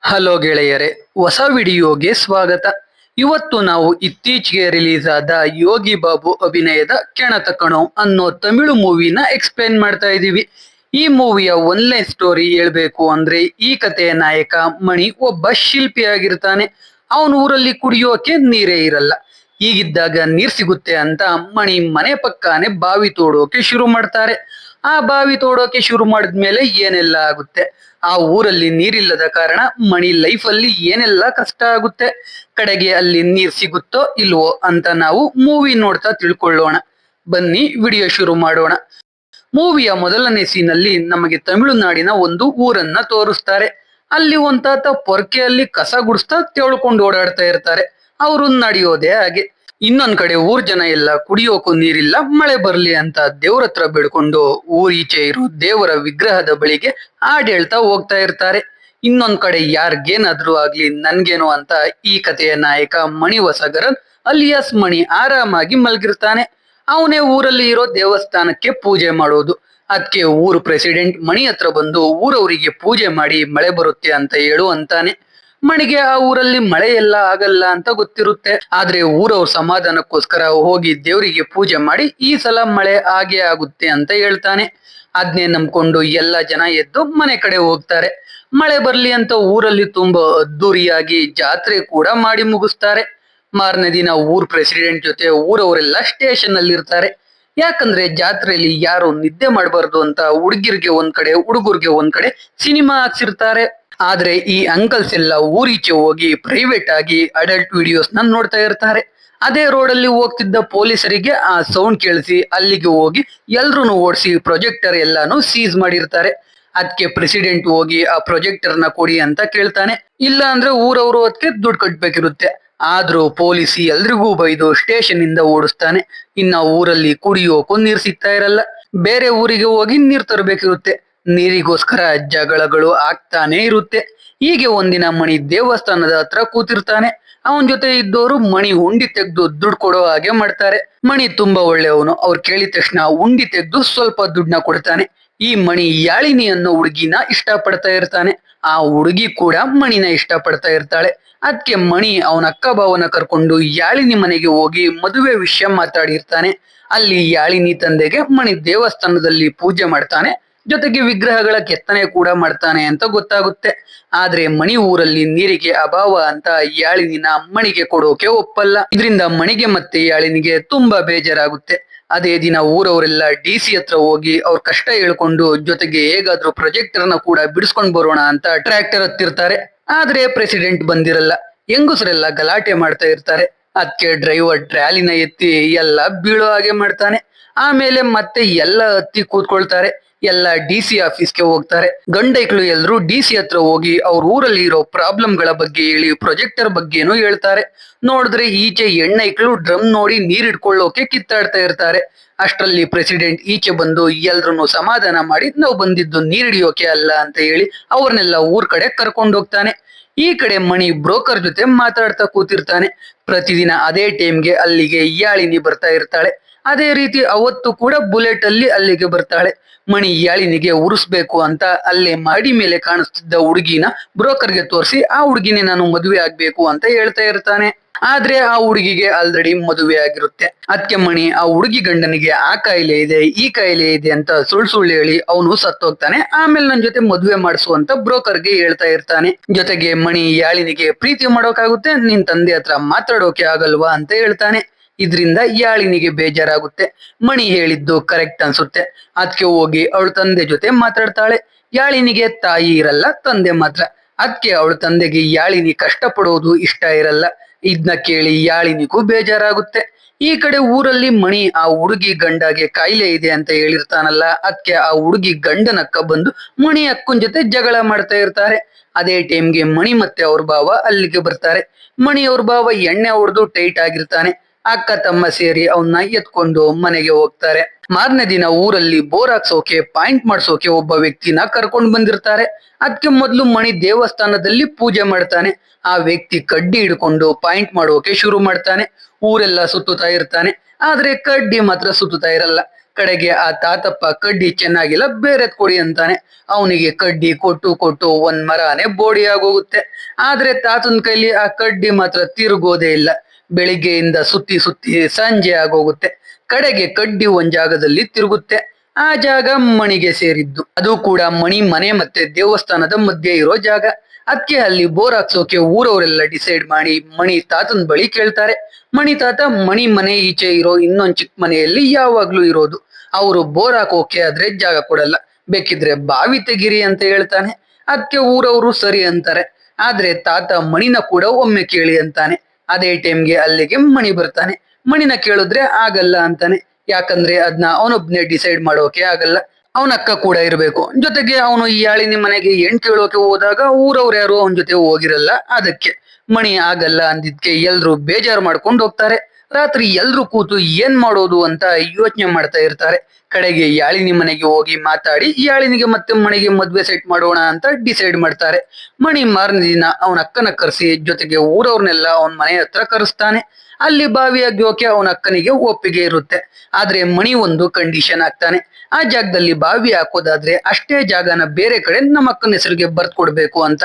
Hello ಗೆಳೆಯರೆ, ಹೊಸ ವಿಡಿಯೋಗೆ ಸ್ವಾಗತ. ಇವತ್ತು ನಾವು ಇತ್ತೀಚೆಗೆ ರಿಲೀಸ್ ಆದ ಯೋಗಿ ಬಾಬು ಅಭಿನಯದ ಕೆಣತ ಕಣೋ ಅನ್ನೋ ತಮಿಳು ಮೂವಿನ ಎಕ್ಸ್ಪ್ಲೇನ್ ಮಾಡ್ತಾ ಇದೀವಿ. ಈ ಮೂವಿಯ ಒನ್ಲೈನ್ ಸ್ಟೋರಿ ಹೇಳ್ಬೇಕು ಅಂದ್ರೆ, ಈ ಕಥೆಯ ನಾಯಕ ಮಣಿ ಒಬ್ಬ ಶಿಲ್ಪಿಯಾಗಿರ್ತಾನೆ. ಅವನ ಊರಲ್ಲಿ ಕುಡಿಯೋಕೆ ನೀರೇ ಇರಲ್ಲ. ಹೀಗಿದ್ದಾಗ ನೀರ್ ಸಿಗುತ್ತೆ ಅಂತ ಮಣಿ ಮನೆ ಪಕ್ಕಾನೆ ಬಾವಿ ತೋಡೋಕೆ ಶುರು ಮಾಡ್ತಾರೆ. ಆ ಬಾವಿ ತೋಡೋಕೆ ಶುರು ಮಾಡಿದ್ಮೇಲೆ ಏನೆಲ್ಲ ಆಗುತ್ತೆ, ಆ ಊರಲ್ಲಿ ನೀರಿಲ್ಲದ ಕಾರಣ ಮಣಿ ಲೈಫ್ ಅಲ್ಲಿ ಏನೆಲ್ಲ ಕಷ್ಟ ಆಗುತ್ತೆ, ಕಡೆಗೆ ಅಲ್ಲಿ ನೀರ್ ಸಿಗುತ್ತೋ ಇಲ್ವೋ ಅಂತ ನಾವು ಮೂವಿ ನೋಡ್ತಾ ತಿಳ್ಕೊಳ್ಳೋಣ. ಬನ್ನಿ ವಿಡಿಯೋ ಶುರು ಮಾಡೋಣ. ಮೂವಿಯ ಮೊದಲನೇ ಸೀನಲ್ಲಿ ನಮಗೆ ತಮಿಳುನಾಡಿನ ಒಂದು ಊರನ್ನ ತೋರಿಸ್ತಾರೆ. ಅಲ್ಲಿ ಒಂತಾತ ಪೊರ್ಕೆಯಲ್ಲಿ ಕಸ ಗುಡಿಸ್ತಾ ತೆವಳ್ಕೊಂಡು ಓಡಾಡ್ತಾ ಇರ್ತಾರೆ. ಅವರು ನಡೆಯೋದೇ ಹಾಗೆ. ಇನ್ನೊಂದ್ ಕಡೆ ಊರ್ ಜನ ಎಲ್ಲ ಕುಡಿಯೋಕು ನೀರಿಲ್ಲ, ಮಳೆ ಬರ್ಲಿ ಅಂತ ದೇವ್ರ ಹತ್ರ ಬೇಡ್ಕೊಂಡು ಊರೀಚೆ ಇರೋ ದೇವರ ವಿಗ್ರಹದ ಬಳಿಗೆ ಹಾಡ್ ಹೇಳ್ತಾ ಹೋಗ್ತಾ ಇರ್ತಾರೆ. ಇನ್ನೊಂದ್ ಕಡೆ ಯಾರ್ಗೇನಾದ್ರೂ ಆಗ್ಲಿ ನನ್ಗೇನೋ ಅಂತ ಈ ಕಥೆಯ ನಾಯಕ ಮಣಿ ಹೊಸಗರನ್ ಅಲಿಯಾಸ್ ಮಣಿ ಆರಾಮಾಗಿ ಮಲಗಿರ್ತಾನೆ. ಅವನೇ ಊರಲ್ಲಿ ಇರೋ ದೇವಸ್ಥಾನಕ್ಕೆ ಪೂಜೆ ಮಾಡೋದು. ಅದಕ್ಕೆ ಊರು ಪ್ರೆಸಿಡೆಂಟ್ ಮಣಿ ಹತ್ರ ಬಂದು ಊರವರಿಗೆ ಪೂಜೆ ಮಾಡಿ ಮಳೆ ಬರುತ್ತೆ ಅಂತ ಹೇಳು ಅಂತಾನೆ. ಮಣಿಗೆ ಆ ಊರಲ್ಲಿ ಮಳೆ ಎಲ್ಲ ಆಗಲ್ಲ ಅಂತ ಗೊತ್ತಿರುತ್ತೆ. ಆದ್ರೆ ಊರವ್ರ ಸಮಾಧಾನಕ್ಕೋಸ್ಕರ ಹೋಗಿ ದೇವರಿಗೆ ಪೂಜೆ ಮಾಡಿ ಈ ಸಲ ಮಳೆ ಆಗೇ ಆಗುತ್ತೆ ಅಂತ ಹೇಳ್ತಾನೆ. ಅದ್ನೇ ನಂಬ್ಕೊಂಡು ಎಲ್ಲ ಜನ ಎದ್ದು ಮನೆ ಕಡೆ ಹೋಗ್ತಾರೆ. ಮಳೆ ಬರ್ಲಿ ಅಂತ ಊರಲ್ಲಿ ತುಂಬಾ ಅದ್ದೂರಿಯಾಗಿ ಜಾತ್ರೆ ಕೂಡ ಮಾಡಿ ಮುಗಿಸ್ತಾರೆ. ಮಾರನೇ ದಿನ ಊರ್ ಪ್ರೆಸಿಡೆಂಟ್ ಜೊತೆ ಊರವರೆಲ್ಲ ಸ್ಟೇಷನ್ ಅಲ್ಲಿ ಇರ್ತಾರೆ. ಯಾಕಂದ್ರೆ ಜಾತ್ರೆಯಲ್ಲಿ ಯಾರು ನಿದ್ದೆ ಮಾಡಬಾರ್ದು ಅಂತ ಹುಡುಗಿರ್ಗೆ ಒಂದ್ ಕಡೆ ಹುಡುಗರ್ಗೆ ಒಂದ್ ಕಡೆ ಸಿನಿಮಾ ಹಾಕ್ಸಿರ್ತಾರೆ. ಆದ್ರೆ ಈ ಅಂಕಲ್ಸ್ ಎಲ್ಲ ಊರೀಚೆ ಹೋಗಿ ಪ್ರೈವೇಟ್ ಆಗಿ ಅಡಲ್ಟ್ ವಿಡಿಯೋಸ್ ನ ನೋಡ್ತಾ ಇರ್ತಾರೆ. ಅದೇ ರೋಡಲ್ಲಿ ಹೋಗ್ತಿದ್ದ ಪೊಲೀಸರಿಗೆ ಆ ಸೌಂಡ್ ಕೇಳಿಸಿ ಅಲ್ಲಿಗೆ ಹೋಗಿ ಎಲ್ರೂನು ಓಡಿಸಿ ಪ್ರೊಜೆಕ್ಟರ್ ಎಲ್ಲಾನು ಸೀಸ್ ಮಾಡಿರ್ತಾರೆ. ಅದಕ್ಕೆ ಪ್ರೆಸಿಡೆಂಟ್ ಹೋಗಿ ಆ ಪ್ರೊಜೆಕ್ಟರ್ ನ ಕೊಡಿ ಅಂತ ಕೇಳ್ತಾನೆ. ಇಲ್ಲ ಅಂದ್ರೆ ಊರವರು ಅದಕ್ಕೆ ದುಡ್ಡು ಕಟ್ಬೇಕಿರುತ್ತೆ. ಆದ್ರೂ ಪೊಲೀಸ್ ಎಲ್ರಿಗೂ ಬೈದು ಸ್ಟೇಷನ್ ಇಂದ ಓಡಿಸ್ತಾನೆ. ಇನ್ನ ಊರಲ್ಲಿ ಕುಡಿಯೋಕು ನೀರ್ ಸಿಗ್ತಾ ಇರಲ್ಲ. ಬೇರೆ ಊರಿಗೆ ಹೋಗಿ ನೀರ್ ತರಬೇಕಿರುತ್ತೆ. ನೀರಿಗೋಸ್ಕರ ಜಗಳಗಳು ಆಗ್ತಾನೆ ಇರುತ್ತೆ. ಹೀಗೆ ಒಂದಿನ ಮಣಿ ದೇವಸ್ಥಾನದ ಹತ್ರ ಕೂತಿರ್ತಾನೆ. ಅವನ್ ಜೊತೆ ಇದ್ದವರು ಮಣಿ ಉಂಡಿ ತೆಗೆದು ದುಡ್ಡು ಕೊಡೋ ಹಾಗೆ ಮಾಡ್ತಾರೆ. ಮಣಿ ತುಂಬಾ ಒಳ್ಳೆಯವನು. ಅವ್ರು ಕೇಳಿದ ತಕ್ಷಣ ಉಂಡಿ ತೆಗೆದು ಸ್ವಲ್ಪ ದುಡ್ಡನ್ನ ಕೊಡ್ತಾನೆ. ಈ ಮಣಿ ಯಾಳಿನಿ ಅನ್ನೋ ಹುಡುಗಿನ ಇಷ್ಟ ಪಡ್ತಾ ಇರ್ತಾನೆ. ಆ ಹುಡುಗಿ ಕೂಡ ಮಣಿನ ಇಷ್ಟ ಪಡ್ತಾ ಇರ್ತಾಳೆ. ಅದಕ್ಕೆ ಮಣಿ ಅವನ ಅಕ್ಕ ಭಾವನ ಕರ್ಕೊಂಡು ಯಾಳಿನಿ ಮನೆಗೆ ಹೋಗಿ ಮದುವೆ ವಿಷಯ ಮಾತಾಡಿರ್ತಾನೆ. ಅಲ್ಲಿ ಯಾಳಿನಿ ತಂದೆಗೆ ಮಣಿ ದೇವಸ್ಥಾನದಲ್ಲಿ ಪೂಜೆ ಮಾಡ್ತಾನೆ, ಜೊತೆಗೆ ವಿಗ್ರಹಗಳ ಕೆತ್ತನೆ ಕೂಡ ಮಾಡ್ತಾನೆ ಅಂತ ಗೊತ್ತಾಗುತ್ತೆ. ಆದ್ರೆ ಮಣಿ ಊರಲ್ಲಿ ನೀರಿಗೆ ಅಭಾವ ಅಂತ ಯಾಳಿನಿನ ಮಣಿಗೆ ಕೊಡೋಕೆ ಒಪ್ಪಲ್ಲ. ಇದರಿಂದ ಮಣಿಗೆ ಮತ್ತೆ ಯಾಳಿನಿಗೆ ತುಂಬಾ ಬೇಜಾರಾಗುತ್ತೆ. ಅದೇ ದಿನ ಊರವರೆಲ್ಲ ಡಿ.ಸಿ ಹತ್ರ ಹೋಗಿ ಅವ್ರ ಕಷ್ಟ ಹೇಳ್ಕೊಂಡು ಜೊತೆಗೆ ಹೇಗಾದ್ರೂ ಪ್ರೊಜೆಕ್ಟರ್ ನ ಕೂಡ ಬಿಡಿಸ್ಕೊಂಡ್ ಬರೋಣ ಅಂತ ಟ್ರ್ಯಾಕ್ಟರ್ ಹತ್ತಿರ್ತಾರೆ. ಆದ್ರೆ ಪ್ರೆಸಿಡೆಂಟ್ ಬಂದಿರಲ್ಲ. ಹೆಂಗುಸರೆಲ್ಲ ಗಲಾಟೆ ಮಾಡ್ತಾ ಇರ್ತಾರೆ. ಅದಕ್ಕೆ ಡ್ರೈವರ್ ಟ್ರ್ಯಾಲಿನ ಎತ್ತಿ ಎಲ್ಲ ಬೀಳೋ ಹಾಗೆ ಮಾಡ್ತಾನೆ. ಆಮೇಲೆ ಮತ್ತೆ ಎಲ್ಲ ಹತ್ತಿ ಕೂತ್ಕೊಳ್ತಾರೆ. ಎಲ್ಲ ಡಿ.ಸಿ ಆಫೀಸ್ಗೆ ಹೋಗ್ತಾರೆ. ಗಂಡೈಕ್ಳು ಎಲ್ರು ಡಿ.ಸಿ ಹತ್ರ ಹೋಗಿ ಅವ್ರ ಊರಲ್ಲಿ ಇರೋ ಪ್ರಾಬ್ಲಮ್ ಗಳ ಬಗ್ಗೆ ಹೇಳಿ ಪ್ರೊಜೆಕ್ಟರ್ ಬಗ್ಗೆನೂ ಹೇಳ್ತಾರೆ. ನೋಡಿದ್ರೆ ಈಚೆ ಹೆಣ್ಣೈಕ್ಳು ಡ್ರಮ್ ನೋಡಿ ನೀರ್ ಇಟ್ಕೊಳ್ಳೋಕೆ ಕಿತ್ತಾಡ್ತಾ ಇರ್ತಾರೆ. ಅಷ್ಟರಲ್ಲಿ ಪ್ರೆಸಿಡೆಂಟ್ ಈಚೆ ಬಂದು ಎಲ್ರನ್ನು ಸಮಾಧಾನ ಮಾಡಿ ನಾವು ಬಂದಿದ್ದು ನೀರ್ ಹಿಡಿಯೋಕೆ ಅಲ್ಲ ಅಂತ ಹೇಳಿ ಅವ್ರನ್ನೆಲ್ಲ ಊರ್ ಕಡೆ ಕರ್ಕೊಂಡು ಹೋಗ್ತಾನೆ. ಈ ಕಡೆ ಮಣಿ ಬ್ರೋಕರ್ ಜೊತೆ ಮಾತಾಡ್ತಾ ಕೂತಿರ್ತಾನೆ. ಪ್ರತಿದಿನ ಅದೇ ಟೈಮ್ಗೆ ಅಲ್ಲಿಗೆ ಯಾಳಿನಿ ಬರ್ತಾ ಇರ್ತಾಳೆ. ಅದೇ ರೀತಿ ಅವತ್ತು ಕೂಡ ಬುಲೆಟ್ ಅಲ್ಲಿ ಅಲ್ಲಿಗೆ ಬರ್ತಾಳೆ. ಮಣಿ ಯಾಳಿನಿಗೆ ಉರಿಸ್ಬೇಕು ಅಂತ ಅಲ್ಲೇ ಮಾಡಿ ಮೇಲೆ ಕಾಣಿಸ್ತಿದ್ದ ಹುಡುಗಿನ ಬ್ರೋಕರ್ಗೆ ತೋರಿಸಿ ಆ ಹುಡುಗಿನೇ ನಾನು ಮದುವೆ ಆಗ್ಬೇಕು ಅಂತ ಹೇಳ್ತಾ ಇರ್ತಾನೆ. ಆದ್ರೆ ಆ ಹುಡುಗಿಗೆ ಆಲ್ರೆಡಿ ಮದುವೆ ಆಗಿರುತ್ತೆ. ಅದಕ್ಕೆ ಮಣಿ ಆ ಹುಡುಗಿ ಗಂಡನಿಗೆ ಆ ಕಾಯಿಲೆ ಇದೆ ಈ ಕಾಯಿಲೆ ಇದೆ ಅಂತ ಸುಳ್ಳು ಹೇಳಿ ಅವನು ಸತ್ತೋಗ್ತಾನೆ. ಆಮೇಲೆ ನನ್ ಜೊತೆ ಮದುವೆ ಮಾಡಿಸುವಂತ ಬ್ರೋಕರ್ಗೆ ಹೇಳ್ತಾ ಇರ್ತಾನೆ. ಜೊತೆಗೆ ಮಣಿ ಯಾಳಿನಿಗೆ ಪ್ರೀತಿ ಮಾಡೋಕಾಗುತ್ತೆ, ನಿನ್ ತಂದೆ ಹತ್ರ ಮಾತಾಡೋಕೆ ಆಗಲ್ವಾ ಅಂತ ಹೇಳ್ತಾನೆ. ಇದ್ರಿಂದ ಯಾಳಿನಿಗೆ ಬೇಜಾರಾಗುತ್ತೆ. ಮಣಿ ಹೇಳಿದ್ದು ಕರೆಕ್ಟ್ ಅನ್ಸುತ್ತೆ. ಅದಕ್ಕೆ ಹೋಗಿ ಅವಳ ತಂದೆ ಜೊತೆ ಮಾತಾಡ್ತಾಳೆ. ಯಾಳಿನಿಗೆ ತಾಯಿ ಇರಲ್ಲ, ತಂದೆ ಮಾತ್ರ. ಅದಕ್ಕೆ ಅವಳ ತಂದೆಗೆ ಯಾಳಿನಿ ಕಷ್ಟ ಪಡೋದು ಇಷ್ಟ ಇರಲ್ಲ. ಇದನ್ನ ಕೇಳಿ ಯಾಳಿನಿಗೂ ಬೇಜಾರಾಗುತ್ತೆ. ಈ ಕಡೆ ಊರಲ್ಲಿ ಮಣಿ ಆ ಹುಡುಗಿ ಗಂಡಗೆ ಕಾಯಿಲೆ ಇದೆ ಅಂತ ಹೇಳಿರ್ತಾನಲ್ಲ, ಅದಕ್ಕೆ ಆ ಹುಡುಗಿ ಗಂಡನಕ್ಕ ಬಂದು ಮಣಿ ಅಕ್ಕನ ಜೊತೆ ಜಗಳ ಮಾಡ್ತಾ ಇರ್ತಾರೆ. ಅದೇ ಟೈಮ್ಗೆ ಮಣಿ ಮತ್ತೆ ಅವ್ರ ಭಾವ ಅಲ್ಲಿಗೆ ಬರ್ತಾರೆ. ಮಣಿ ಅವ್ರ ಭಾವ ಎಣ್ಣೆ ಹೊಡೆದು ಟೈಟ್ ಆಗಿರ್ತಾನೆ. ಅಕ್ಕ ತಮ್ಮ ಸೇರಿ ಅವನ್ನ ಎತ್ಕೊಂಡು ಮನೆಗೆ ಹೋಗ್ತಾರೆ. ಮಾರನೇ ದಿನ ಊರಲ್ಲಿ ಬೋರ್ ಹಾಕ್ಸೋಕೆ ಪಾಯಿಂಟ್ ಮಾಡ್ಸೋಕೆ ಒಬ್ಬ ವ್ಯಕ್ತಿನ ಕರ್ಕೊಂಡ್ ಬಂದಿರ್ತಾರೆ. ಅದಕ್ಕೆ ಮೊದ್ಲು ಮಣಿ ದೇವಸ್ಥಾನದಲ್ಲಿ ಪೂಜೆ ಮಾಡ್ತಾನೆ. ಆ ವ್ಯಕ್ತಿ ಕಡ್ಡಿ ಹಿಡ್ಕೊಂಡು ಪಾಯಿಂಟ್ ಮಾಡೋಕೆ ಶುರು ಮಾಡ್ತಾನೆ. ಊರೆಲ್ಲ ಸುತ್ತುತ್ತಾ ಇರ್ತಾನೆ. ಆದ್ರೆ ಕಡ್ಡಿ ಮಾತ್ರ ಸುತ್ತುತ್ತಾ ಇರಲ್ಲ. ಕಡೆಗೆ ಆ ತಾತಪ್ಪ ಕಡ್ಡಿ ಚೆನ್ನಾಗಿಲ್ಲ ಬೇರೆದ್ ಕೊಡಿ ಅಂತಾನೆ. ಅವನಿಗೆ ಕಡ್ಡಿ ಕೊಟ್ಟು ಕೊಟ್ಟು ಒಂದ್ ಮರನೇ ಬೋಡಿ ಆಗೋಗುತ್ತೆ. ಆದ್ರೆ ತಾತನ ಕೈಲಿ ಆ ಕಡ್ಡಿ ಮಾತ್ರ ತಿರುಗೋದೇ ಇಲ್ಲ. ಬೆಳಿಗ್ಗೆಯಿಂದ ಸುತ್ತಿ ಸುತ್ತಿ ಸಂಜೆ ಆಗೋಗುತ್ತೆ. ಕಡೆಗೆ ಕಡ್ಡಿ ಒಂದ್ ಜಾಗದಲ್ಲಿ ತಿರುಗುತ್ತೆ. ಆ ಜಾಗ ಮಣಿಗೆ ಸೇರಿದ್ದು. ಅದು ಕೂಡ ಮಣಿ ಮನೆ ಮತ್ತೆ ದೇವಸ್ಥಾನದ ಮಧ್ಯೆ ಇರೋ ಜಾಗ. ಅದಕ್ಕೆ ಅಲ್ಲಿ ಬೋರ್ ಹಾಕ್ಸೋಕೆ ಊರವರೆಲ್ಲ ಡಿಸೈಡ್ ಮಾಡಿ ಮಣಿ ತಾತನ ಬಳಿ ಕೇಳ್ತಾರೆ. ಮಣಿ ತಾತ ಮಣಿ ಮನೆ ಈಚೆ ಇರೋ ಇನ್ನೊಂದ್ ಚಿಕ್ಕ ಮನೆಯಲ್ಲಿ ಯಾವಾಗ್ಲೂ ಇರೋದು. ಅವರು ಬೋರ್ ಹಾಕೋಕೆ ಆದ್ರೆ ಜಾಗ ಕೊಡಲ್ಲ, ಬೇಕಿದ್ರೆ ಬಾವಿ ತೆಗಿರಿ ಅಂತ ಹೇಳ್ತಾನೆ. ಅದಕ್ಕೆ ಊರವರು ಸರಿ ಅಂತಾರೆ. ಆದ್ರೆ ತಾತ ಮಣಿನ ಕೂಡ ಒಮ್ಮೆ ಕೇಳಿ ಅಂತಾನೆ. ಅದೇ ಟೈಮ್ಗೆ ಅಲ್ಲಿಗೆ ಮಣಿ ಬರ್ತಾನೆ. ಮಣಿನ ಕೇಳಿದ್ರೆ ಆಗಲ್ಲ ಅಂತಾನೆ. ಯಾಕಂದ್ರೆ ಅದನ್ನ ಅವನೊಬ್ನೇ ಡಿಸೈಡ್ ಮಾಡೋಕೆ ಆಗಲ್ಲ, ಅವನ ಅಕ್ಕ ಕೂಡ ಇರ್ಬೇಕು. ಜೊತೆಗೆ ಅವನು ಈ ಯಾಳಿನಿ ಮನೆಗೆ ಹೆಣ್ ಕೇಳೋಕೆ ಹೋದಾಗ ಊರವ್ರು ಯಾರು ಅವನ ಜೊತೆ ಹೋಗಿರಲ್ಲ. ಅದಕ್ಕೆ ಮಣಿ ಆಗಲ್ಲ ಅಂದಿದ್ಕೆ ಎಲ್ರು ಬೇಜಾರು ಮಾಡ್ಕೊಂಡು ಹೋಗ್ತಾರೆ. ರಾತ್ರಿ ಎಲ್ರು ಕೂತು ಏನ್ ಮಾಡೋದು ಅಂತ ಯೋಚನೆ ಮಾಡ್ತಾ ಇರ್ತಾರೆ. ಕಡೆಗೆ ಯಾಳಿನಿ ಮನೆಗೆ ಹೋಗಿ ಮಾತಾಡಿ ಯಾಳಿನಿಗೆ ಮತ್ತೆ ಮಣಿಗೆ ಮದ್ವೆ ಸೆಟ್ ಮಾಡೋಣ ಅಂತ ಡಿಸೈಡ್ ಮಾಡ್ತಾರೆ. ಮಣಿ ಮಾರನೇ ದಿನ ಅವನ ಅಕ್ಕನ ಕರೆಸಿ ಜೊತೆಗೆ ಊರವ್ರನ್ನೆಲ್ಲ ಅವನ ಮನೆ ಹತ್ರ ಕರೆಸ್ತಾನೆ. ಅಲ್ಲಿ ಬಾವಿ ಅಗ್ಯೋಕೆ ಅವನ ಅಕ್ಕನಿಗೆ ಒಪ್ಪಿಗೆ ಇರುತ್ತೆ. ಆದ್ರೆ ಮಣಿ ಒಂದು ಕಂಡೀಷನ್ ಹಾಕ್ತಾನೆ. ಆ ಜಾಗದಲ್ಲಿ ಬಾವಿ ಹಾಕೋದಾದ್ರೆ ಅಷ್ಟೇ ಜಾಗನ ಬೇರೆ ಕಡೆ ನಮ್ಮ ಅಕ್ಕನ ಹೆಸರಿಗೆ ಬರ್ದ್ ಕೊಡ್ಬೇಕು ಅಂತ.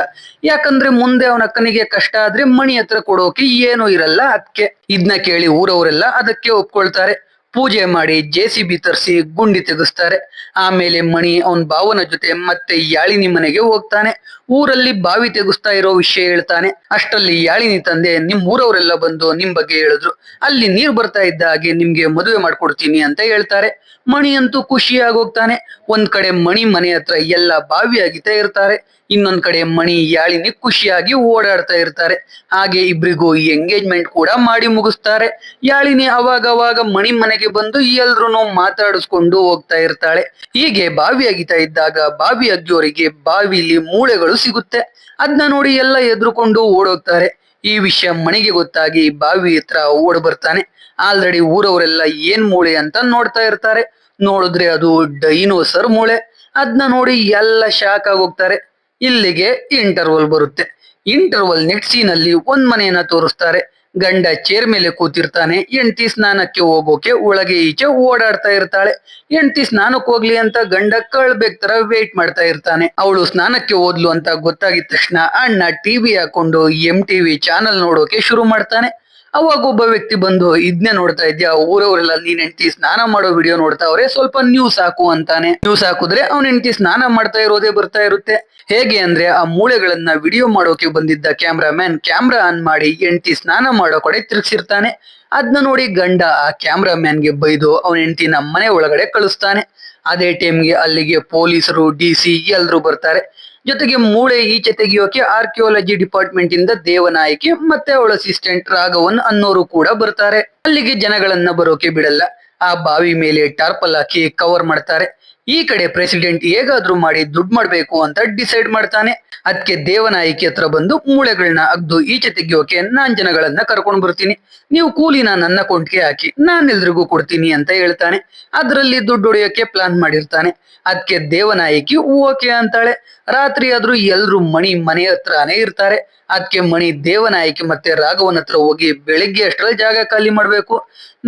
ಯಾಕಂದ್ರೆ ಮುಂದೆ ಅವನ ಅಕ್ಕನಿಗೆ ಕಷ್ಟ ಆದ್ರೆ ಮಣಿ ಹತ್ರ ಕೊಡೋಕೆ ಏನೂ ಇರಲ್ಲ. ಅದಕ್ಕೆ ಇದನ್ನ ಕೇಳಿ ಊರವರೆಲ್ಲ ಅದಕ್ಕೆ ಒಪ್ಕೊಳ್ತಾರೆ. ಪೂಜೆ ಮಾಡಿ JCB ತರಿಸಿ ಗುಂಡಿ ತೆಗೆಸ್ತಾರೆ. ಆಮೇಲೆ ಮಣಿ ಅವನ್ ಭಾವನ ಜೊತೆ ಮತ್ತೆ ಯಾಳಿನಿ ಮನೆಗೆ ಹೋಗ್ತಾನೆ. ಊರಲ್ಲಿ ಬಾವಿ ತೆಗೆಸ್ತಾ ಇರೋ ವಿಷಯ ಹೇಳ್ತಾನೆ. ಅಷ್ಟರಲ್ಲಿ ಯಾಳಿನಿ ತಂದೆ ನಿಮ್ ಊರವರೆಲ್ಲ ಬಂದು ನಿಮ್ ಬಗ್ಗೆ ಹೇಳಿದ್ರು, ಅಲ್ಲಿ ನೀರ್ ಬರ್ತಾ ಇದ್ದ ಹಾಗೆ ನಿಮ್ಗೆ ಮದುವೆ ಮಾಡ್ಕೊಡ್ತೀನಿ ಅಂತ ಹೇಳ್ತಾರೆ. ಮಣಿ ಅಂತೂ ಖುಷಿಯಾಗೋಗ್ತಾನೆ. ಒಂದ್ ಕಡೆ ಮಣಿ ಮನೆ ಹತ್ರ ಎಲ್ಲ ಬಾವಿ ಅಗಿತಾ ಇರ್ತಾರೆ, ಇನ್ನೊಂದ್ ಕಡೆ ಮಣಿ ಯಾಳಿನಿ ಖುಷಿಯಾಗಿ ಓಡಾಡ್ತಾ ಇರ್ತಾರೆ. ಹಾಗೆ ಇಬ್ರಿಗೂ ಎಂಗೇಜ್ಮೆಂಟ್ ಕೂಡ ಮಾಡಿ ಮುಗಿಸ್ತಾರೆ. ಯಾಳಿನಿ ಅವಾಗವಾಗ ಮಣಿ ಮನೆಗೆ ಬಂದು ಎಲ್ರು ಮಾತಾಡಿಸ್ಕೊಂಡು ಹೋಗ್ತಾ ಇರ್ತಾಳೆ. ಹೀಗೆ ಬಾವಿ ಅಗಿತಾ ಇದ್ದಾಗ ಬಾವಿ ಅಗ್ಯೋರಿಗೆ ಬಾವಿಲಿ ಮೂಳೆಗಳು ಸಿಗುತ್ತೆ. ಅದನ್ನ ನೋಡಿ ಎಲ್ಲ ಎದ್ರುಕೊಂಡು ಓಡೋಗ್ತಾರೆ. ಈ ವಿಷಯ ಮಣಿಗೆ ಗೊತ್ತಾಗಿ ಬಾವಿ ಹತ್ರ ಓಡ್ ಬರ್ತಾನೆ. ಆಲ್ರೆಡಿ ಊರವರೆಲ್ಲ ಏನ್ ಮೂಳೆ ಅಂತ ನೋಡ್ತಾ ಇರ್ತಾರೆ. ನೋಡಿದ್ರೆ ಅದು ಡೈನೋಸರ್ ಮೂಳೆ. ಅದನ್ನ ನೋಡಿ ಎಲ್ಲ ಶಾಕ್ ಆಗೋಗ್ತಾರೆ. ಇಲ್ಲಿಗೆ ಇಂಟರ್ವಲ್ ಬರುತ್ತೆ. ಇಂಟರ್ವಲ್ ನೆಕ್ಸ್ಟ್ ಸೀನ್ ಅಲ್ಲಿ ಒಂದ್ ಮನೆಯನ್ನ ತೋರಿಸ್ತಾರೆ. ಗಂಡ ಚೇರ್ ಮೇಲೆ ಕೂತಿರ್ತಾನೆ. ಹೆಂಡತಿ ಸ್ನಾನಕ್ಕೆ ಹೋಗೋಕೆ ಒಳಗೆ ಈಚೆ ಓಡಾಡ್ತಾ ಇರ್ತಾಳೆ. ಹೆಂಡತಿ ಸ್ನಾನಕ್ಕೆ ಹೋಗ್ಲಿ ಅಂತ ಗಂಡ ಕಳ್ಬೇಕ್ ತರ ವೇಟ್ ಮಾಡ್ತಾ ಇರ್ತಾನೆ. ಅವಳು ಸ್ನಾನಕ್ಕೆ ಹೋದ್ಲು ಅಂತ ಗೊತ್ತಾಗಿದ ತಕ್ಷಣ ಅಣ್ಣ ಟಿವಿ ಹಾಕೊಂಡು MTV ಚಾನಲ್ ನೋಡೋಕೆ ಶುರು ಮಾಡ್ತಾನೆ. ಅವಾಗ ಒಬ್ಬ ವ್ಯಕ್ತಿ ಬಂದು ಇದನ್ನೇ ನೋಡ್ತಾ ಇದ್ಯಾ, ಊರವರೆಲ್ಲ ನೀನ್ ಹೆಂಡತಿ ಸ್ನಾನ ಮಾಡೋ ವಿಡಿಯೋ ನೋಡ್ತಾವ್ರೆ, ಸ್ವಲ್ಪ ನ್ಯೂಸ್ ಹಾಕು ಅಂತಾನೆ. ನ್ಯೂಸ್ ಹಾಕಿದ್ರೆ ಅವ್ನ ಹೆಂಡತಿ ಸ್ನಾನ ಮಾಡ್ತಾ ಇರೋದೇ ಬರ್ತಾ ಇರುತ್ತೆ. ಹೇಗೆ ಅಂದ್ರೆ ಆ ಮೂಳೆಗಳನ್ನ ವಿಡಿಯೋ ಮಾಡೋಕೆ ಬಂದಿದ್ದ ಕ್ಯಾಮ್ರಾಮ್ಯಾನ್ ಕ್ಯಾಮ್ರಾ ಆನ್ ಮಾಡಿ ಹೆಂಡತಿ ಸ್ನಾನ ಮಾಡೋ ಕಡೆ ತಿರ್ಗಿಸಿರ್ತಾನೆ. ಅದನ್ನ ನೋಡಿ ಗಂಡ ಆ ಕ್ಯಾಮ್ರಾಮ್ಯಾನ್ಗೆ ಬೈದು ಅವನ ಹೆಂಡತಿನ ಮನೆ ಒಳಗಡೆ ಕಳಿಸ್ತಾನೆ. ಅದೇ ಟೈಮ್ಗೆ ಅಲ್ಲಿಗೆ ಪೊಲೀಸರು DC ಎಲ್ರು ಬರ್ತಾರೆ. ಜೊತೆಗೆ ಮೂಳೆ ಈಚೆ ತೆಗೆಯೋಕೆ ಆರ್ಕಿಯಾಲಜಿ ಡಿಪಾರ್ಟ್ಮೆಂಟ್ ಇಂದ ದೇವನಾಯಕಿ ಮತ್ತೆ ಅವಳ ಅಸಿಸ್ಟೆಂಟ್ ರಾಘವನ್ ಅನ್ನೋರು ಕೂಡ ಬರ್ತಾರೆ. ಅಲ್ಲಿಗೆ ಜನಗಳನ್ನ ಬರೋಕೆ ಬಿಡಲ್ಲ. ಆ ಬಾವಿ ಮೇಲೆ ಟಾರ್ಪಲ್ ಹಾಕಿ ಕವರ್ ಮಾಡ್ತಾರೆ. ಈ ಕಡೆ ಪ್ರೆಸಿಡೆಂಟ್ ಹೇಗಾದ್ರೂ ಮಾಡಿ ದುಡ್ಡು ಮಾಡ್ಬೇಕು ಅಂತ ಡಿಸೈಡ್ ಮಾಡ್ತಾನೆ. ಅದಕ್ಕೆ ದೇವನಾಯಕಿ ಹತ್ರ ಬಂದು ಮೂಳೆಗಳನ್ನ ಅಗ್ದು ಈಚೆ ತೆಗಿಯೋಕೆ ನಾನ್ ಜನಗಳನ್ನ ಕರ್ಕೊಂಡ್ ಬರ್ತೀನಿ, ನೀವು ಕೂಲಿನ ನನ್ನ ಅಕೌಂಟ್ಗೆ ಹಾಕಿ ನಾನ್ ಎಲ್ರಿಗೂ ಕೊಡ್ತೀನಿ ಅಂತ ಹೇಳ್ತಾನೆ. ಅದ್ರಲ್ಲಿ ದುಡ್ಡು ಹೊಡೆಯೋಕೆ ಪ್ಲಾನ್ ಮಾಡಿರ್ತಾನೆ. ಅದಕ್ಕೆ ದೇವನಾಯಕಿ ಓಕೆ ಅಂತಾಳೆ. ರಾತ್ರಿ ಆದ್ರೂ ಎಲ್ರು ಮಣಿ ಮನೆ ಹತ್ರನೇ ಇರ್ತಾರೆ. ಅದಕ್ಕೆ ಮಣಿ ದೇವನಾಯಕಿ ಮತ್ತೆ ರಾಘವನ್ ಹತ್ರ ಹೋಗಿ ಬೆಳಿಗ್ಗೆ ಅಷ್ಟ್ರಲ್ಲಿ ಜಾಗ ಖಾಲಿ ಮಾಡ್ಬೇಕು,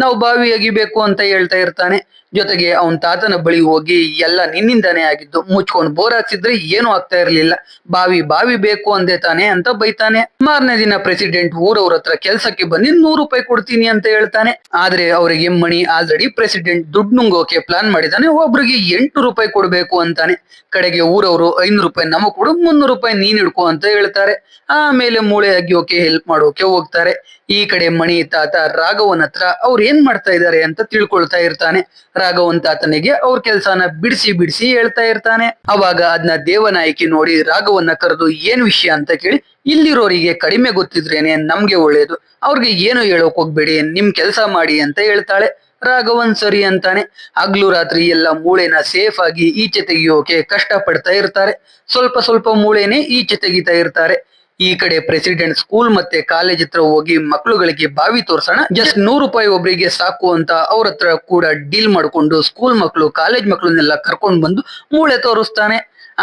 ನಾವು ಬಾವಿ ಅಗಿಬೇಕು ಅಂತ ಹೇಳ್ತಾ ಇರ್ತಾನೆ. ಜೊತೆಗೆ ಅವನ್ ತಾತನ ಬಳಿ ಹೋಗಿ ಎಲ್ಲ ನಿನ್ನಿಂದಾನೇ ಆಗಿದ್ದು, ಮುಚ್ಕೊಂಡ್ ಬೋರ್ ಹಾಕ್ಸಿದ್ರೆ ಏನು ಆಗ್ತಾ ಇರ್ಲಿಲ್ಲ, ಬಾವಿ ಬಾವಿ ಬೇಕು ಅಂದೆ ತಾನೆ ಅಂತ ಬೈತಾನೆ. ಮಾರನೇ ದಿನ ಪ್ರೆಸಿಡೆಂಟ್ ಊರವ್ರ ಹತ್ರ ಕೆಲ್ಸಕ್ಕೆ ಬಂದು 100 ರೂಪಾಯಿ ಕೊಡ್ತೀನಿ ಅಂತ ಹೇಳ್ತಾನೆ. ಆದ್ರೆ ಅವರಿಗೆ ಮಣಿ ಆಲ್ರೆಡಿ ಪ್ರೆಸಿಡೆಂಟ್ ದುಡ್ಡು ನುಂಗೋಕೆ ಪ್ಲಾನ್ ಮಾಡಿದಾನೆ, ಒಬ್ರಿಗೆ 8 ರೂಪಾಯಿ ಕೊಡ್ಬೇಕು ಅಂತಾನೆ. ಕಡೆಗೆ ಊರವರು 500 ರೂಪಾಯಿ ನಮಗ್ ಕೊಡು, 300 ರೂಪಾಯಿ ನೀನ್ ಹಿಡ್ಕೊ ಅಂತ ಹೇಳ್ತಾರೆ. ಆಮೇಲೆ ಮೂಳೆ ಅಗಿಯೋಕೆ ಹೆಲ್ಪ್ ಮಾಡೋಕೆ ಹೋಗ್ತಾರೆ. ಈ ಕಡೆ ಮಣಿ ತಾತ ರಾಘವನ್ ಹತ್ರ ಅವ್ರು ಏನ್ ಮಾಡ್ತಾ ಇದಾರೆ ಅಂತ ತಿಳ್ಕೊಳ್ತಾ ಇರ್ತಾನೆ. ರಾಘವನ್ ತಾತನಿಗೆ ಅವ್ರ ಕೆಲ್ಸನ ಬಿಡಿಸಿ ಬಿಡಿಸಿ ಹೇಳ್ತಾ ಇರ್ತಾನೆ. ಅವಾಗ ಅದನ್ನ ದೇವನಾಯಕಿ ನೋಡಿ ರಾಘವನ್ನ ಕರೆದು ಏನ್ ವಿಷಯ ಅಂತ ಕೇಳಿ, ಇಲ್ಲಿರೋರಿಗೆ ಕಡಿಮೆ ಗೊತ್ತಿದ್ರೇನೆ ನಮ್ಗೆ ಒಳ್ಳೇದು, ಅವ್ರಿಗೆ ಏನು ಹೇಳೋಕ್ ಹೋಗ್ಬೇಡಿ, ನಿಮ್ ಕೆಲ್ಸ ಮಾಡಿ ಅಂತ ಹೇಳ್ತಾಳೆ. ರಾಘವನ್ ಸರಿ ಅಂತಾನೆ. ಹಗ್ಲು ರಾತ್ರಿ ಎಲ್ಲ ಮೂಳೆನ ಸೇಫ್ ಆಗಿ ಈಚೆ ತೆಗಿಯೋಕೆ ಕಷ್ಟ ಪಡ್ತಾ ಇರ್ತಾರೆ. ಸ್ವಲ್ಪ ಸ್ವಲ್ಪ ಮೂಳೆನೆ ಈಚೆ ತೆಗಿತಾ ಇರ್ತಾರೆ. ಈ ಕಡೆ ಪ್ರೆಸಿಡೆಂಟ್ ಸ್ಕೂಲ್ ಮತ್ತೆ ಕಾಲೇಜ್ ಹತ್ರ ಹೋಗಿ ಮಕ್ಳುಗಳಿಗೆ ಬಾವಿ ತೋರ್ಸೋಣ, ಜಸ್ಟ್ 100 ರೂಪಾಯಿ ಒಬ್ರಿಗೆ ಸಾಕು ಅಂತ ಅವ್ರ ಹತ್ರ ಕೂಡ ಡೀಲ್ ಮಾಡ್ಕೊಂಡು ಸ್ಕೂಲ್ ಮಕ್ಳು ಕಾಲೇಜ್ ಮಕ್ಳನ್ನೆಲ್ಲ ಕರ್ಕೊಂಡ್ ಬಂದು ಮೂಳೆ ತೋರಿಸ್ತಾನೆ.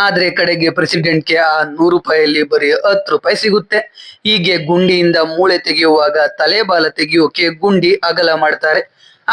ಆದ್ರೆ ಕಡೆಗೆ ಪ್ರೆಸಿಡೆಂಟ್ಗೆ ಆ 100 ರೂಪಾಯಿಯಲ್ಲಿ ಬರೀ 10 ರೂಪಾಯಿ ಸಿಗುತ್ತೆ. ಹೀಗೆ ಗುಂಡಿಯಿಂದ ಮೂಳೆ ತೆಗೆಯುವಾಗ ತಲೆಬಾಲ ತೆಗೆಯೋಕೆ ಗುಂಡಿ ಅಗಲ ಮಾಡ್ತಾರೆ.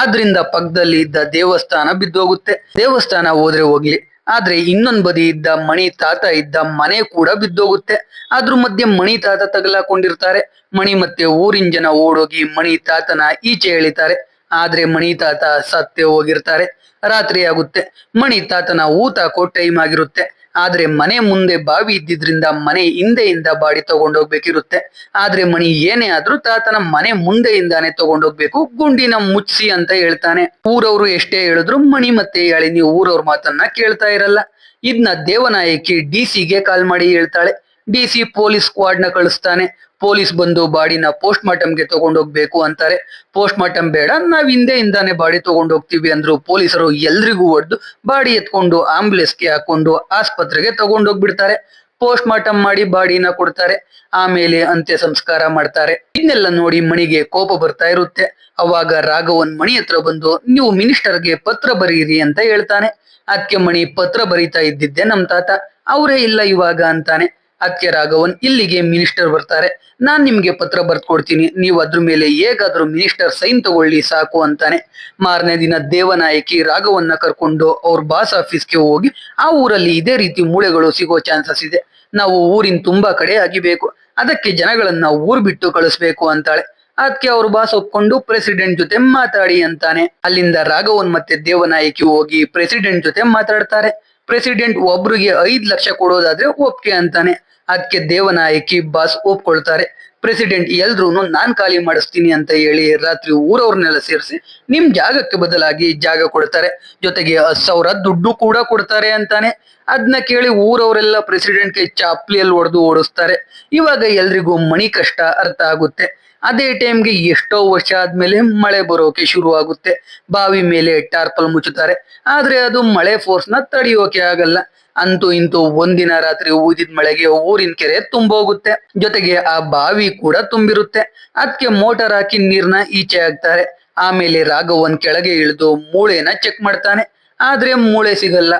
ಆದ್ರಿಂದ ಪಕ್ಕದಲ್ಲಿ ಇದ್ದ ದೇವಸ್ಥಾನ ಬಿದ್ದೋಗುತ್ತೆ. ದೇವಸ್ಥಾನ ಹೋದ್ರೆ ಹೋಗ್ಲಿ, ಆದ್ರೆ ಇನ್ನೊಂದ್ ಬದಿ ಇದ್ದ ಮಣಿ ತಾತ ಇದ್ದ ಮನೆ ಕೂಡ ಬಿದ್ದೋಗುತ್ತೆ. ಅದ್ರ ಮಧ್ಯೆ ಮಣಿ ತಾತ ತಗಲಾಕೊಂಡಿರ್ತಾರೆ. ಮಣಿ ಮತ್ತೆ ಊರಿನ ಜನ ಓಡೋಗಿ ಮಣಿ ತಾತನ ಈಚೆ ಎಳಿತಾರೆ. ಆದ್ರೆ ಮಣಿ ತಾತ ಸತ್ತೇ ಹೋಗಿರ್ತಾರೆ. ರಾತ್ರಿ ಆಗುತ್ತೆ. ಮಣಿ ತಾತನ ಊಟ ಹಾಕೋ ಟೈಮ್ ಆಗಿರುತ್ತೆ. ಆದ್ರೆ ಮನೆ ಮುಂದೆ ಬಾವಿ ಇದ್ದಿದ್ರಿಂದ ಮನೆ ಹಿಂದೆಯಿಂದ ಬಾಡಿ ತಗೊಂಡೋಗ್ಬೇಕಿರುತ್ತೆ. ಆದ್ರೆ ಮಣಿ ಏನೇ ಆದ್ರೂ ತಾತನ ಮನೆ ಮುಂದೆಯಿಂದಾನೆ ತಗೊಂಡೋಗ್ಬೇಕು, ಗುಂಡಿನ ಮುಚ್ಚಿಸಿ ಅಂತ ಹೇಳ್ತಾನೆ. ಊರವ್ರು ಎಷ್ಟೇ ಹೇಳಿದ್ರು ಮಣಿ ಮತ್ತೆ ಯಾಳಿನಿ ಊರವ್ರ ಮಾತನ್ನ ಕೇಳ್ತಾ ಇರಲ್ಲ. ಇದನ್ನ ದೇವನಾಯಕಿ ಡಿಸಿಗೆ ಕಾಲ್ ಮಾಡಿ ಹೇಳ್ತಾಳೆ. ಡಿಸಿ ಪೊಲೀಸ್ ಸ್ಕ್ವಾಡ್ ನ ಕಳಿಸ್ತಾನೆ. ಪೊಲೀಸ್ ಬಂದು ಬಾಡಿನ ಪೋಸ್ಟ್ ಮಾರ್ಟಮ್ಗೆ ತಗೊಂಡೋಗ್ಬೇಕು ಅಂತಾರೆ. ಪೋಸ್ಟ್ ಮಾರ್ಟಮ್ ಬೇಡ, ನಾವ್ ಹಿಂದೆಯಿಂದಾನೆ ಬಾಡಿ ತಗೊಂಡೋಗ್ತೀವಿ ಅಂದ್ರು. ಪೊಲೀಸರು ಎಲ್ರಿಗೂ ಹೊಡೆದು ಬಾಡಿ ಎತ್ಕೊಂಡು ಆಂಬುಲೆನ್ಸ್ಗೆ ಹಾಕೊಂಡು ಆಸ್ಪತ್ರೆಗೆ ತಗೊಂಡೋಗ್ಬಿಡ್ತಾರೆ. ಪೋಸ್ಟ್ ಮಾರ್ಟಮ್ ಮಾಡಿ ಬಾಡಿನ ಕೊಡ್ತಾರೆ. ಆಮೇಲೆ ಅಂತ್ಯ ಸಂಸ್ಕಾರ ಮಾಡ್ತಾರೆ. ಇದನ್ನೆಲ್ಲ ನೋಡಿ ಮಣಿಗೆ ಕೋಪ ಬರ್ತಾ ಇರುತ್ತೆ. ಅವಾಗ ರಾಘವನ್ ಮಣಿ ಹತ್ರ ಬಂದು ನೀವು ಮಿನಿಸ್ಟರ್ಗೆ ಪತ್ರ ಬರೀರಿ ಅಂತ ಹೇಳ್ತಾನೆ. ಅದಕ್ಕೆ ಮಣಿ ಪತ್ರ ಬರೀತಾ ಇದ್ದಿದ್ದೆ ನಮ್ ತಾತ, ಅವರೇ ಇಲ್ಲ ಇವಾಗ ಅಂತಾನೆ. ಅದಕ್ಕೆ ರಾಘವನ್ ಇಲ್ಲಿಗೆ ಮಿನಿಸ್ಟರ್ ಬರ್ತಾರೆ, ನಾನ್ ನಿಮ್ಗೆ ಪತ್ರ ಬರ್ದ್ ಕೊಡ್ತೀನಿ, ನೀವು ಅದ್ರ ಮೇಲೆ ಹೇಗಾದ್ರೂ ಮಿನಿಸ್ಟರ್ ಸೈನ್ ತಗೊಳ್ಳಿ ಸಾಕು ಅಂತಾನೆ. ಮಾರನೇ ದಿನ ದೇವನಾಯಕಿ ರಾಘವನ್ನ ಕರ್ಕೊಂಡು ಅವ್ರ ಬಾಸ್ ಆಫೀಸ್ಗೆ ಹೋಗಿ ಆ ಊರಲ್ಲಿ ಇದೇ ರೀತಿ ಮೂಳೆಗಳು ಸಿಗೋ ಚಾನ್ಸಸ್ ಇದೆ, ನಾವು ಊರಿನ ತುಂಬಾ ಕಡೆ ಅಗಿಬೇಕು, ಅದಕ್ಕೆ ಜನಗಳನ್ನ ಊರ್ ಬಿಟ್ಟು ಕಳಿಸ್ಬೇಕು ಅಂತಾಳೆ. ಅದಕ್ಕೆ ಅವ್ರ ಬಾಸ್ ಒಪ್ಕೊಂಡು ಪ್ರೆಸಿಡೆಂಟ್ ಜೊತೆ ಮಾತಾಡಿ ಅಂತಾನೆ. ಅಲ್ಲಿಂದ ರಾಘವನ್ ಮತ್ತೆ ದೇವನಾಯಕಿ ಹೋಗಿ ಪ್ರೆಸಿಡೆಂಟ್ ಜೊತೆ ಮಾತಾಡ್ತಾರೆ. ಪ್ರೆಸಿಡೆಂಟ್ ಒಬ್ರಿಗೆ 5 ಲಕ್ಷ ಕೊಡೋದಾದ್ರೆ ಒಪ್ಕೆ ಅಂತಾನೆ. ಅದಕ್ಕೆ ದೇವನಾಯಕಿ ಬಾಸ್ ಒಪ್ಕೊಳ್ತಾರೆ. ಪ್ರೆಸಿಡೆಂಟ್ ಎಲ್ರೂನು ನಾನ್ ಖಾಲಿ ಮಾಡಿಸ್ತೀನಿ ಅಂತ ಹೇಳಿ ರಾತ್ರಿ ಊರವ್ರನ್ನೆಲ್ಲ ಸೇರಿಸಿ ನಿಮ್ ಜಾಗಕ್ಕೆ ಬದಲಾಗಿ ಜಾಗ ಕೊಡ್ತಾರೆ, ಜೊತೆಗೆ 10,000 ದುಡ್ಡು ಕೂಡ ಕೊಡ್ತಾರೆ ಅಂತಾನೆ. ಅದನ್ನ ಕೇಳಿ ಊರವರೆಲ್ಲ ಪ್ರೆಸಿಡೆಂಟ್ಗೆ ಚಾಪ್ಲಿಯಲ್ಲಿ ಹೊಡೆದು ಓಡಿಸ್ತಾರೆ. ಇವಾಗ ಎಲ್ರಿಗೂ ಮಣಿ ಕಷ್ಟ ಅರ್ಥ ಆಗುತ್ತೆ. ಅದೇ ಟೈಮ್ಗೆ ಎಷ್ಟೋ ವರ್ಷ ಆದ್ಮೇಲೆ ಮಳೆ ಬರೋಕೆ ಶುರು ಆಗುತ್ತೆ. ಬಾವಿ ಮೇಲೆ ಟಾರ್ಪಲ್ ಮುಚ್ಚುತ್ತಾರೆ, ಆದ್ರೆ ಅದು ಮಳೆ ಫೋರ್ಸ್ ನ ತಡೆಯೋಕೆ ಆಗಲ್ಲ. ಅಂತೂ ಇಂತೂ ಒಂದಿನ ರಾತ್ರಿ ಊದಿದ ಮಳೆಗೆ ಊರಿನ ಕೆರೆ ತುಂಬೋಗುತ್ತೆ, ಜೊತೆಗೆ ಆ ಬಾವಿ ಕೂಡ ತುಂಬಿರುತ್ತೆ. ಅದಕ್ಕೆ ಮೋಟಾರ್ ಹಾಕಿ ನೀರ್ನ ಈಚೆ ಹಾಕ್ತಾರೆ. ಆಮೇಲೆ ರಾಘವನ್ ಕೆಳಗೆ ಇಳಿದು ಮೂಳೆನ ಚೆಕ್ ಮಾಡ್ತಾನೆ, ಆದ್ರೆ ಮೂಳೆ ಸಿಗಲ್ಲ.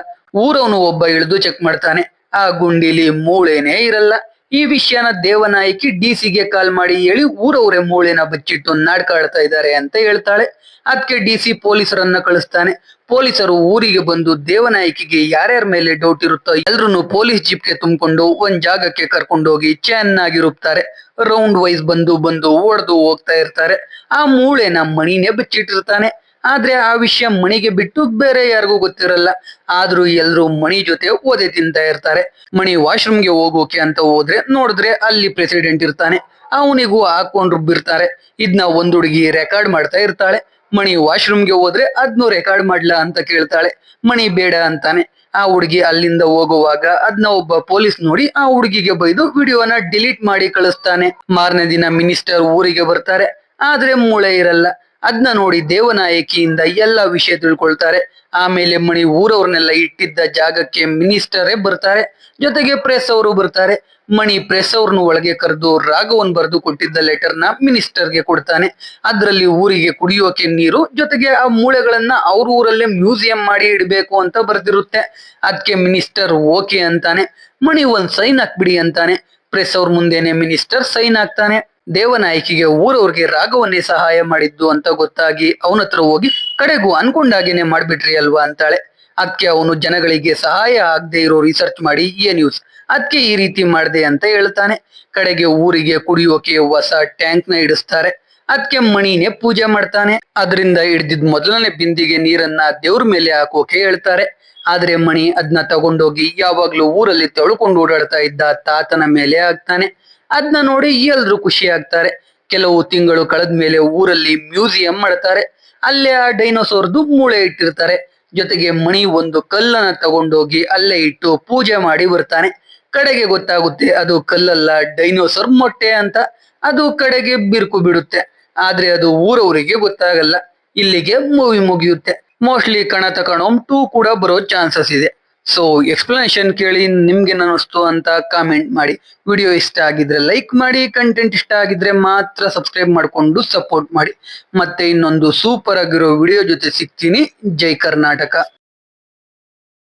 ಊರವನು ಒಬ್ಬ ಇಳಿದು ಚೆಕ್ ಮಾಡ್ತಾನೆ, ಆ ಗುಂಡಿಲಿ ಮೂಳೆನೇ ಇರಲ್ಲ. ಈ ವಿಷಯನ ದೇವನಾಯಕಿ ಡಿಸಿಗೆ ಕಾಲ್ ಮಾಡಿ ಹೇಳಿ ಊರವರೇ ಮೂಳೆನ ಬಚ್ಚಿಟ್ಟು ನಾಟಕ ಆಡ್ತಾ ಇದ್ದಾರೆ ಅಂತ ಹೇಳ್ತಾಳೆ. ಅದಕ್ಕೆ ಡಿಸಿ ಪೊಲೀಸರನ್ನ ಕಳಿಸ್ತಾನೆ. ಪೊಲೀಸರು ಊರಿಗೆ ಬಂದು ದೇವನಾಯಕಿಗೆ ಯಾರ್ಯಾರ ಮೇಲೆ ಡೌಟ್ ಇರುತ್ತೋ ಎಲ್ರು ಪೊಲೀಸ್ ಜೀಪ್ಗೆ ತುಂಬಿಕೊಂಡು ಒಂದ್ ಜಾಗಕ್ಕೆ ಕರ್ಕೊಂಡೋಗಿ ಚೆನ್ನಾಗಿ ರುಬ್ತಾರೆ. ರೌಂಡ್ ವೈಸ್ ಬಂದು ಓಡ್ದು ಹೋಗ್ತಾ ಇರ್ತಾರೆ. ಆ ಮೂಳೆನ ಮಣಿನೇ ಬಚ್ಚಿಟ್ಟಿರ್ತಾನೆ. ಆದ್ರೆ ಆ ವಿಷಯ ಮಣಿಗೆ ಬಿಟ್ಟು ಬೇರೆ ಯಾರಿಗೂ ಗೊತ್ತಿರಲ್ಲ. ಆದ್ರೂ ಎಲ್ರು ಮಣಿ ಜೊತೆ ಓದೆ ತಿಂತಾ ಇರ್ತಾರೆ. ಮಣಿ ವಾಶ್ರೂಮ್ಗೆ ಹೋಗೋಕೆ ಅಂತ ಹೋದ್ರೆ ನೋಡಿದ್ರೆ ಅಲ್ಲಿ ಪ್ರೆಸಿಡೆಂಟ್ ಇರ್ತಾನೆ, ಅವನಿಗೂ ಹಾಕೊಂಡ್ ರುಬ್ಬಿರ್ತಾರೆ. ಇದನ್ನ ಒಂದ್ ಹುಡುಗಿ ರೆಕಾರ್ಡ್ ಮಾಡ್ತಾ ಇರ್ತಾಳೆ. ಮಣಿ ವಾಶ್ರೂಮ್ಗೆ ಹೋದ್ರೆ ಅದ್ನು ರೆಕಾರ್ಡ್ ಮಾಡ್ಲಾ ಅಂತ ಕೇಳ್ತಾಳೆ. ಮಣಿ ಬೇಡ ಅಂತಾನೆ. ಆ ಹುಡುಗಿ ಅಲ್ಲಿಂದ ಹೋಗುವಾಗ ಅದನ್ನ ಒಬ್ಬ ಪೊಲೀಸ್ ನೋಡಿ ಆ ಹುಡುಗಿಗೆ ಬೈದು ವಿಡಿಯೋನ ಡಿಲೀಟ್ ಮಾಡಿ ಕಳಿಸ್ತಾನೆ. ಮಾರನೇ ದಿನ ಮಿನಿಸ್ಟರ್ ಊರಿಗೆ ಬರ್ತಾರೆ, ಆದ್ರೆ ಮೂಳೆ ಇರಲ್ಲ. ಅದನ್ನ ನೋಡಿ ದೇವನಾಯಕಿಯಿಂದ ಎಲ್ಲ ವಿಷಯ ತಿಳ್ಕೊಳ್ತಾರೆ. ಆಮೇಲೆ ಮಣಿ ಊರವ್ರನ್ನೆಲ್ಲ ಇಟ್ಟಿದ್ದ ಜಾಗಕ್ಕೆ ಮಿನಿಸ್ಟರೇ ಬರ್ತಾರೆ, ಜೊತೆಗೆ ಪ್ರೆಸ್ ಅವರು ಬರ್ತಾರೆ. ಮಣಿ ಪ್ರೆಸ್ ಅವ್ರನ್ನ ಒಳಗೆ ಕರೆದು ರಾಘವನ್ ಬರೆದು ಕೊಟ್ಟಿದ್ದ ಲೆಟರ್ನ ಮಿನಿಸ್ಟರ್ಗೆ ಕೊಡ್ತಾನೆ. ಅದ್ರಲ್ಲಿ ಊರಿಗೆ ಕುಡಿಯೋಕೆ ನೀರು, ಜೊತೆಗೆ ಆ ಮೂಳೆಗಳನ್ನ ಅವ್ರ ಊರಲ್ಲೇ ಮ್ಯೂಸಿಯಂ ಮಾಡಿ ಇಡ್ಬೇಕು ಅಂತ ಬರ್ದಿರುತ್ತೆ. ಅದಕ್ಕೆ ಮಿನಿಸ್ಟರ್ ಓಕೆ ಅಂತಾನೆ. ಮಣಿ ಒಂದ್ ಸೈನ್ ಹಾಕ್ಬಿಡಿ ಅಂತಾನೆ. ಪ್ರೆಸ್ ಅವ್ರ ಮುಂದೆನೆ ಮಿನಿಸ್ಟರ್ ಸೈನ್ ಹಾಕ್ತಾನೆ. ದೇವನಾಯಕಿಗೆ ಊರವ್ರಿಗೆ ರಾಘವನ್ನೇ ಸಹಾಯ ಮಾಡಿದ್ದು ಅಂತ ಗೊತ್ತಾಗಿ ಅವನ ಹತ್ರ ಹೋಗಿ ಕಡೆಗೂ ಅನ್ಕೊಂಡಾಗೇನೆ ಮಾಡ್ಬಿಟ್ರಿ ಅಲ್ವಾ ಅಂತಾಳೆ. ಅದಕ್ಕೆ ಅವನು ಜನಗಳಿಗೆ ಸಹಾಯ ಆಗದೆ ಇರೋ ರಿಸರ್ಚ್ ಮಾಡಿ ಏನ್ ಯೂಸ್, ಅದಕ್ಕೆ ಈ ರೀತಿ ಮಾಡ್ದೆ ಅಂತ ಹೇಳ್ತಾನೆ. ಕಡೆಗೆ ಊರಿಗೆ ಕುಡಿಯೋಕೆ ಹೊಸ ಟ್ಯಾಂಕ್ ನ ಇಡಿಸ್ತಾರೆ. ಅದಕ್ಕೆ ಮಣಿನೇ ಪೂಜೆ ಮಾಡ್ತಾನೆ. ಅದರಿಂದ ಹಿಡ್ದಿದ್ ಮೊದಲನೇ ಬಿಂದಿಗೆ ನೀರನ್ನ ದೇವ್ರ ಮೇಲೆ ಹಾಕೋಕೆ ಹೇಳ್ತಾರೆ. ಆದ್ರೆ ಮಣಿ ಅದನ್ನ ತಗೊಂಡೋಗಿ ಯಾವಾಗ್ಲೂ ಊರಲ್ಲಿ ತೊಳ್ಕೊಂಡು ಓಡಾಡ್ತಾ ಇದ್ದ ತಾತನ ಮೇಲೆ ಹಾಕ್ತಾನೆ. ಅದನ್ನ ನೋಡಿ ಎಲ್ರು ಖುಷಿ ಆಗ್ತಾರೆ. ಕೆಲವು ತಿಂಗಳು ಕಳೆದ ಮೇಲೆ ಊರಲ್ಲಿ ಮ್ಯೂಸಿಯಂ ಮಾಡ್ತಾರೆ. ಅಲ್ಲೇ ಆ ಡೈನೋಸಾರ್ದು ಮೂಳೆ ಇಟ್ಟಿರ್ತಾರೆ. ಜೊತೆಗೆ ಮಣಿ ಒಂದು ಕಲ್ಲನ್ನ ತಗೊಂಡೋಗಿ ಅಲ್ಲೇ ಇಟ್ಟು ಪೂಜೆ ಮಾಡಿ ಬರ್ತಾನೆ. ಕಡೆಗೆ ಗೊತ್ತಾಗುತ್ತೆ ಅದು ಕಲ್ಲಲ್ಲ, ಡೈನೋಸಾರ್ ಮೊಟ್ಟೆ ಅಂತ. ಅದು ಕಡೆಗೆ ಬಿರುಕು ಬಿಡುತ್ತೆ, ಆದ್ರೆ ಅದು ಊರವರಿಗೆ ಗೊತ್ತಾಗಲ್ಲ. ಇಲ್ಲಿಗೆ ಮೂವಿ ಮುಗಿಯುತ್ತೆ. ಮೋಸ್ಟ್ಲಿ ಕಣತ ಕಣೋಮ್ 2 ಕೂಡ ಬರೋ ಚಾನ್ಸಸ್ ಇದೆ. ಸೊ ಎಕ್ಸ್ಪ್ಲನೇಷನ್ ಕೇಳಿ ನಿಮ್ಗೆ ಅನಿಸ್ತು ಅಂತ ಕಾಮೆಂಟ್ ಮಾಡಿ. ವಿಡಿಯೋ ಇಷ್ಟ ಆಗಿದ್ರೆ ಲೈಕ್ ಮಾಡಿ, ಕಂಟೆಂಟ್ ಇಷ್ಟ ಆಗಿದ್ರೆ ಮಾತ್ರ ಸಬ್ಸ್ಕ್ರೈಬ್ ಮಾಡ್ಕೊಂಡು ಸಪೋರ್ಟ್ ಮಾಡಿ. ಮತ್ತೆ ಇನ್ನೊಂದು ಸೂಪರ್ ಆಗಿರೋ ವಿಡಿಯೋ ಜೊತೆ ಸಿಗ್ತೀನಿ. ಜೈ ಕರ್ನಾಟಕ.